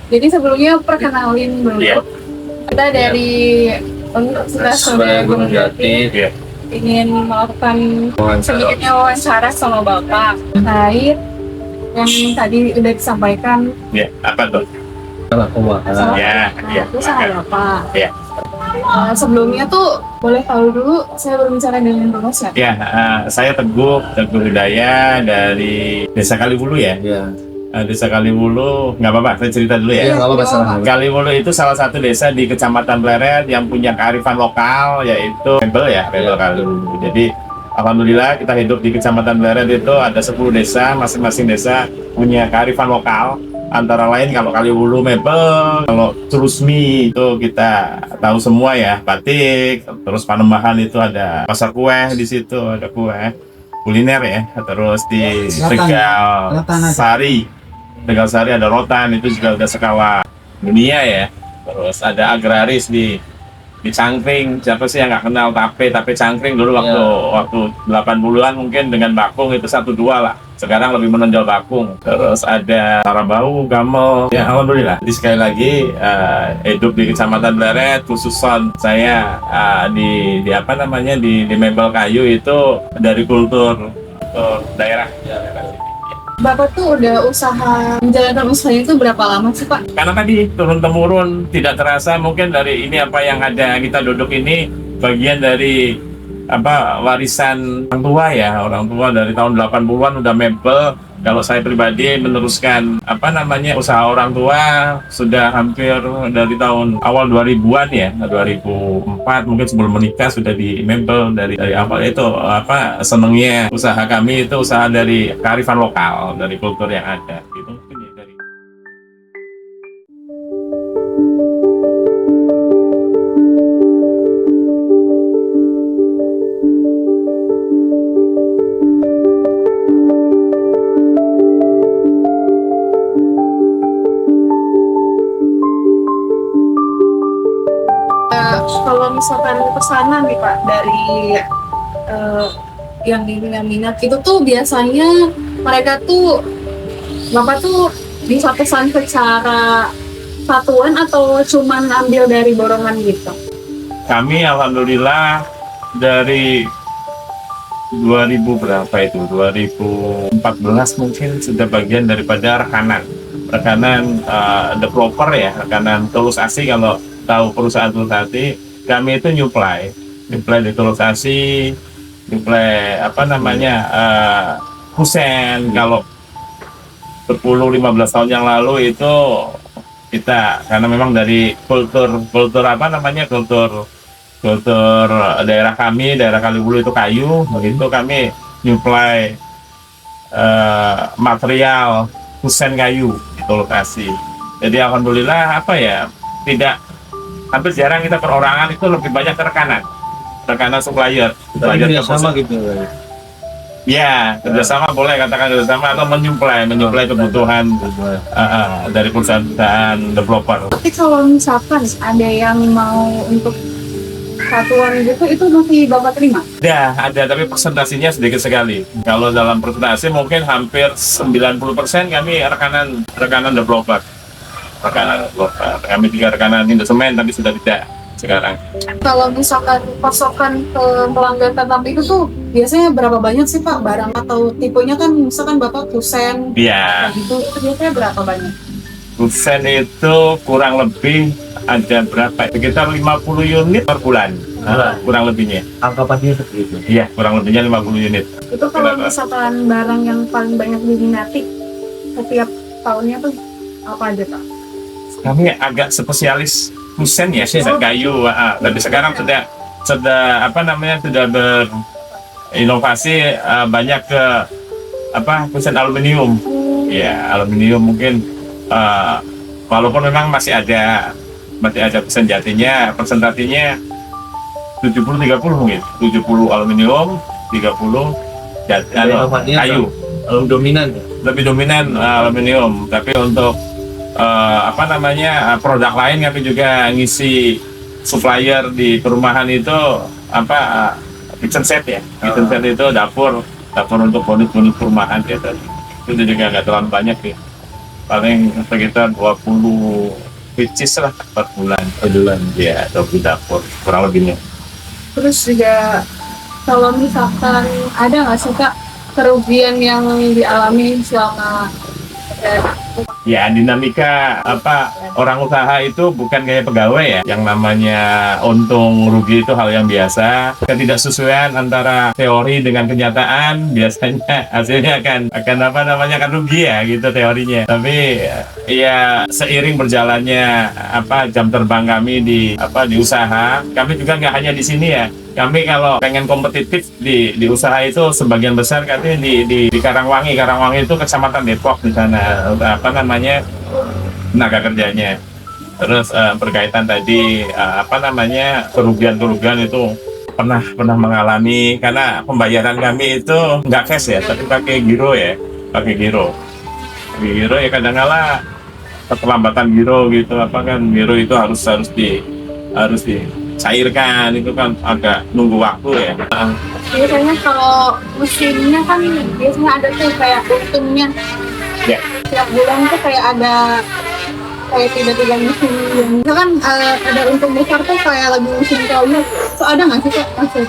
Jadi sebelumnya perkenalin dulu. Iya. Kita dari Universitas Gunung Jati. Iya. ingin melakukan sedikitnya wawancara sama Bapak terkait yang tadi udah disampaikan Iya. Apa tuh? Salah keuangan. Ya, ya. usaha Bapak. Iya. Sebelumnya tuh boleh tahu dulu saya berbicara dengan Bapak siapa? Ya, saya Teguh Hidayah dari Desa Kaliwulu ya. Iya. Desa Kaliwulu, nggak apa-apa, saya cerita dulu Iya, ya. nggak apa-apa, salah. Kaliwulu itu salah satu desa di Kecamatan Pleret yang punya kearifan lokal, yaitu Rebel ya, Rebel Kaliwulu. Jadi, alhamdulillah kita hidup di Kecamatan Pleret itu ada 10 desa, masing-masing desa punya kearifan lokal. Antara lain kalau Kaliwulu mebel, kalau Trusmi itu kita tahu semua ya, batik, terus Panembahan itu ada pasar kue di situ, ada kue kuliner ya, terus di Tegal Sari ada rotan, itu juga udah skala dunia ya. Terus ada agraris di Cangkring, siapa sih yang nggak kenal tape cangkring dulu waktu 80-an mungkin dengan bakung itu 1-2 lah. Sekarang lebih menonjol bakung. Terus ada Tarabau, Gamel. Ya alhamdulillah. Jadi sekali lagi hidup di Kecamatan Pleret, khususan saya di apa namanya di mebel kayu itu dari kultur daerah. Bapak tuh udah usaha menjalankan usaha itu berapa lama sih Pak? Karena tadi turun-temurun tidak terasa mungkin dari ini apa yang ada kita duduk ini bagian dari apa warisan orang tua dari tahun 80-an udah mebel. Kalau saya pribadi meneruskan apa namanya usaha orang tua sudah hampir dari tahun awal 2000-an ya, 2004 mungkin sebelum menikah sudah di mebel dari awal itu apa senengnya usaha kami itu usaha dari kearifan lokal, dari kultur yang ada gitu mungkin ya dari Kalau misalkan pesanan nih Pak dari yang minat itu tuh biasanya mereka tuh Bapak tuh bisa pesan secara satuan atau cuman ambil dari borongan gitu? kami alhamdulillah dari 2000 berapa itu 2014 mungkin sudah bagian daripada rekanan developer ya, rekanan Tulus Asih. Kalau tahu perusahaan Tulus Asih, kami itu nyuplai di Tulus Asih, nyuplai apa namanya kusen. Kalau 10-15 tahun yang lalu itu kita karena memang dari kultur apa namanya kultur daerah kami, daerah Kaliwulu itu kayu, begitu kami nyuplai material kusen kayu itu lokasi. Jadi alhamdulillah apa ya tidak hampir jarang kita perorangan itu lebih banyak ke rekanan supplier Sama gitu. ya kerjasama boleh katakan kerjasama atau menyuplai kebutuhan dari perusahaan developer. Tapi kalau misalkan ada yang mau untuk satuan gitu itu masih Bapak terima? Ada tapi persentasinya sedikit sekali. Kalau dalam persentase mungkin hampir 90% kami rekanan developer. Kami 3 rekanan indosemen tapi sudah tidak sekarang. Kalau misalkan pasokan ke pelanggan tetap itu tuh biasanya berapa banyak sih Pak barang atau tipenya kan misalkan Bapak kusen Iya. gitu itu biasanya berapa banyak? Kusen itu kurang lebih ada berapa? Sekitar 50 unit per bulan. Kurang lebihnya. Angka pastinya seperti itu. Iya, kurang lebihnya 50 unit. Itu kalau misalkan barang yang paling banyak diminati setiap tahunnya tuh apa aja Pak? Kami agak spesialis kusen ya, kusen kayu. Tapi sekarang sudah apa namanya sudah berinovasi banyak ke apa kusen aluminium. Ya, aluminium mungkin walaupun memang masih ada kusen jatinya, persentasinya 70-30 mungkin. 70 aluminium, 30 kayu. Dominan ya? Lebih dominan aluminium, tapi untuk apa namanya produk lain kami juga ngisi supplier di perumahan itu apa kitchen set ya. Kitchen set itu dapur untuk bonus perumahan gitu. Itu juga nggak terlalu banyak ya. paling sekitar 20 pieces lah per bulan. Ya, 20 dapur kurang lebihnya. Terus juga kalau misalkan ada nggak sih Kak kerugian yang dialami selama Ya, dinamika orang usaha itu bukan kayak pegawai ya. Yang namanya untung rugi itu hal yang biasa. Ketidaksesuaian antara teori dengan kenyataan biasanya hasilnya akan rugi ya gitu teorinya. Tapi ya seiring berjalannya jam terbang kami di usaha, kami juga nggak hanya di sini ya. Kami kalau pengen kompetitif di usaha itu sebagian besar katanya di Karangwangi. Karangwangi itu kecamatan Depok di sana tenaga kerjanya. Terus berkaitan tadi kerugian itu pernah mengalami karena pembayaran kami itu nggak cash ya, tapi pakai giro ya, Giro ya kadang-kala keterlambatan giro gitu giro itu harus dicairkan itu kan agak nunggu waktu ya. biasanya kalau musimnya kan biasanya ada tuh kayak untungnya Ya. tiap bulan tuh kayak ada kayak tiba-tiba musim misalkan ada untung besar tuh kayak lagi musim kayu so ada nggak sih Kak kasih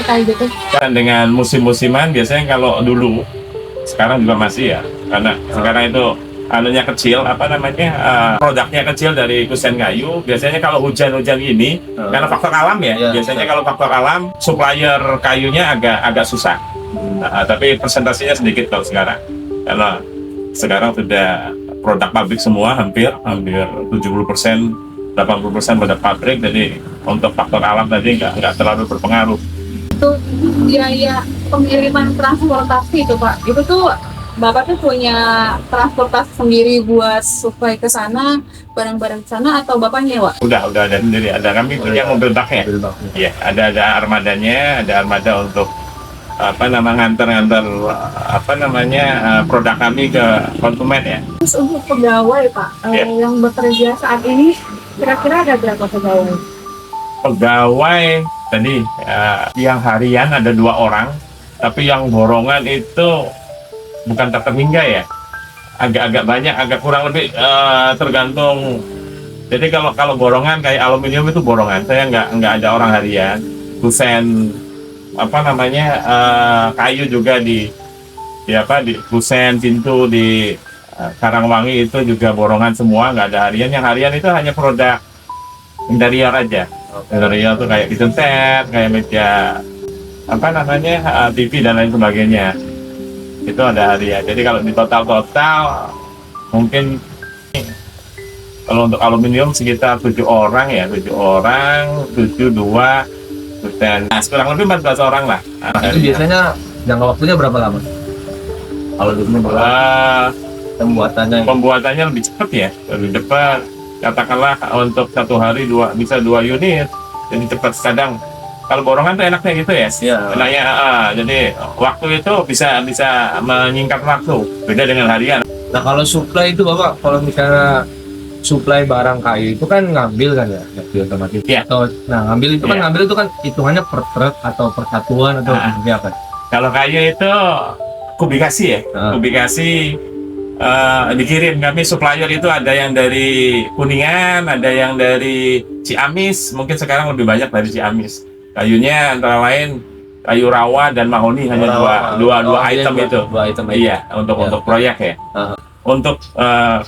kayak gitu? Dan dengan musim-musiman biasanya kalau dulu, sekarang juga masih ya, karena sekarang itu anunya kecil, produknya kecil dari kusen kayu. Biasanya kalau hujan-hujan ini, karena faktor alam ya, biasanya kalau faktor alam, supplier kayunya agak susah. Tapi presentasinya sedikit kalau sekarang, karena sekarang sudah produk pabrik semua, hampir 70%, 80% pada pabrik, jadi untuk faktor alam tadi nggak terlalu berpengaruh. Itu biaya pengiriman transportasi itu Pak, itu tuh Bapak tuh punya transportasi sendiri buat supply ke sana, barang-barang ke sana atau Bapak nyewa? Udah ada sendiri, kami punya mobil baknya. Iya, ada armadanya, ada armada untuk nganter produk kami ke konsumen ya. Terus untuk pegawai Pak, yang bekerja saat ini kira-kira ada berapa pegawai? Pegawai tadi yang harian ada 2 orang, tapi yang borongan itu bukan tak terhingga ya, agak banyak, agak kurang lebih tergantung. Jadi kalau borongan kayak aluminium itu borongan, saya nggak ada orang harian. Kusen kayu juga di kusen pintu di Karangwangi itu juga borongan semua, nggak ada harian. Yang harian itu hanya produk interior aja. Interior tuh kayak kitchen set, kayak meja TV dan lain sebagainya. Itu ada harian. Jadi kalau di total mungkin kalau untuk aluminium sekitar 7 orang, 2 dan kurang lebih 14 orang lah. Itu biasanya jangka waktunya berapa lama? Kalau dulu pembuatannya lebih cepat ya, lebih cepat. Katakanlah untuk 1 hari bisa 2 unit, jadi cepat. Kadang kalau borongan tuh enaknya gitu ya. Enaknya, jadi waktu itu bisa menyingkat waktu. Beda dengan harian. Nah kalau supply itu Bapak, kalau misalnya supply barang kayu itu kan ngambil kan ya, otomatis. Ya. Ngambil itu kan ngambil itu kan hitungannya per truk atau per satuan atau seperti apa? Kalau kayu itu kubikasi ya, kubikasi dikirim. Kami supplier itu ada yang dari Kuningan, ada yang dari Ciamis. Mungkin sekarang lebih banyak dari Ciamis. Kayunya antara lain kayu rawa dan mahoni, hanya dua item itu. Iya, untuk proyek ya. Untuk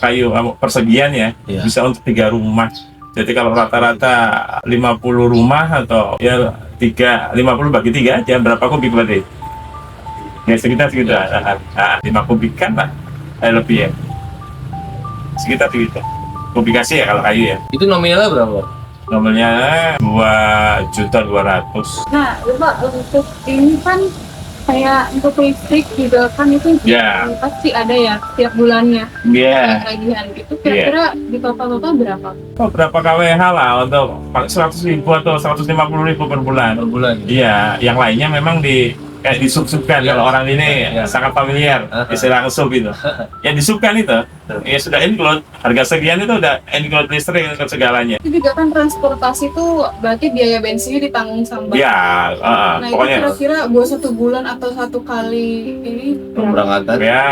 kayu persegian ya, bisa untuk 3 rumah. Jadi kalau rata-rata 50 rumah atau ya 50 bagi 3 aja, berapa kubik berarti? Ya sekitar 5 kubikan lah, lebih ya. Sekitar segitu. Kubikasi ya kalau kayu ya. Itu nominalnya berapa? Nominalnya 2.200.000. Nah, Bapak untuk ini kan kayak untuk listrik juga kan itu pasti ada ya tiap bulannya. Tagihan gitu. Kira-kira di total berapa? Berapa KWH lah untuk 100.000 atau 150.000 per bulan. Per bulan. Iya, yang lainnya memang kayak disub-subkan. Kalau orang ini sangat familiar istilah ngesub itu. Ya disubkan itu, ya sudah include harga sekian itu udah include listrik untuk segalanya. Itu juga kan transportasi tuh berarti biaya bensinnya ditanggung sama Bapak. Ya, Nah itu pokoknya. kira-kira buat 1 bulan atau 1 kali ini Pemberangkatan. Ya,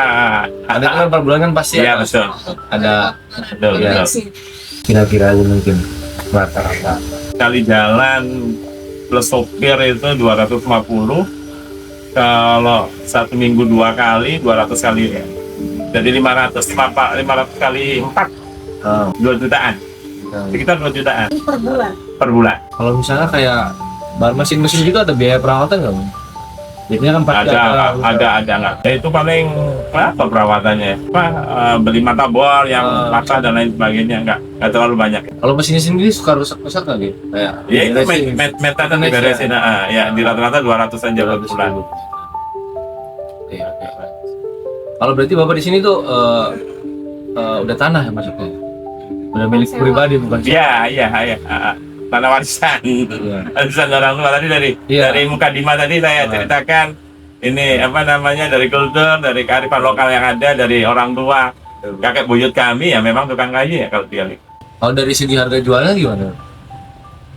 Ada kan per bulan kan pasti ya ada. betul, Ada betul, Ya. betul. sih. kira-kira mungkin rata-rata. Kali jalan plus sopir itu 250. Kalau 1 minggu 2 kali 200 kali ya. Jadi 500 kali 4 2 jutaan. Sekitar 2 jutaan Itu per bulan. per bulan. Kalau misalnya kayak bahan mesin-mesin gitu ada biaya perawatan nggak, Bang? Biasanya kan pasti Ada nggak? Ya, itu paling apa perawatannya? Apa beli mata bor yang patah dan lain sebagainya, nggak terlalu banyak. Kalau mesinnya sendiri suka rusak-rusak nggak gitu? Kayak Ya itu beresin. metan diberesin, ya di rata-rata 200-an per bulan. Oke. Kalau berarti Bapak di sini tuh udah tanah ya maksudnya? Udah milik Sewa. pribadi bukan? Iya. Tanah warisan. Warisan orang tua tadi Iya. dari Mukadimah tadi saya ceritakan ini apa namanya dari kultur, dari kearifan lokal yang ada dari orang tua kakek buyut kami ya memang tukang kayu ya kalau dia. Kalau dari segi harga jualnya gimana?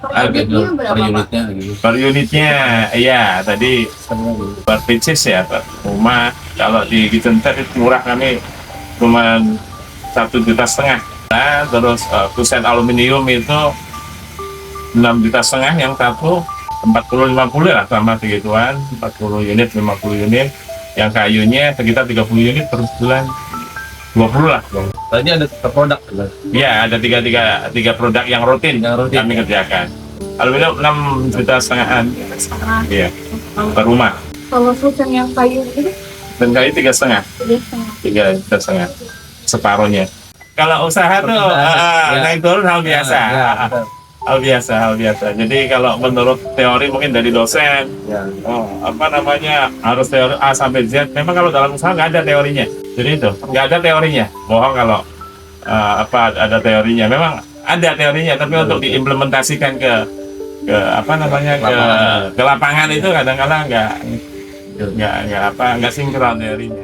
Per unitnya berapa Per Pak? unitnya gitu. Per unitnya, iya tadi per pieces ya per rumah. Kalau di kitchen set itu murah kami cuma 1,5 juta. Nah, terus kusen aluminium itu 6,5 juta yang satu 40-50 lah sama segituan 40 unit 50 unit yang kayunya sekitar 30 unit per bulan 20 lah. Tadi ada produk kan? Ya ada tiga produk yang rutin Yang rutin. kami kerjakan. Aluminium 6,5 juta Setengah. iya per rumah Kalau fusion yang kayu itu dan kayu 3,5 dia setengah. 3,5 separuhnya. Kalau usaha tuh Ya. naik turun hal biasa. Hal biasa. Jadi kalau menurut teori mungkin dari dosen, apa namanya harus teori A sampai Z. Memang kalau dalam usaha nggak ada teorinya. Jadi itu nggak ada teorinya. Bohong kalau ada teorinya. Memang ada teorinya, tapi untuk diimplementasikan ke apa namanya ke lapangan itu kadang-kadang nggak sinkron teorinya.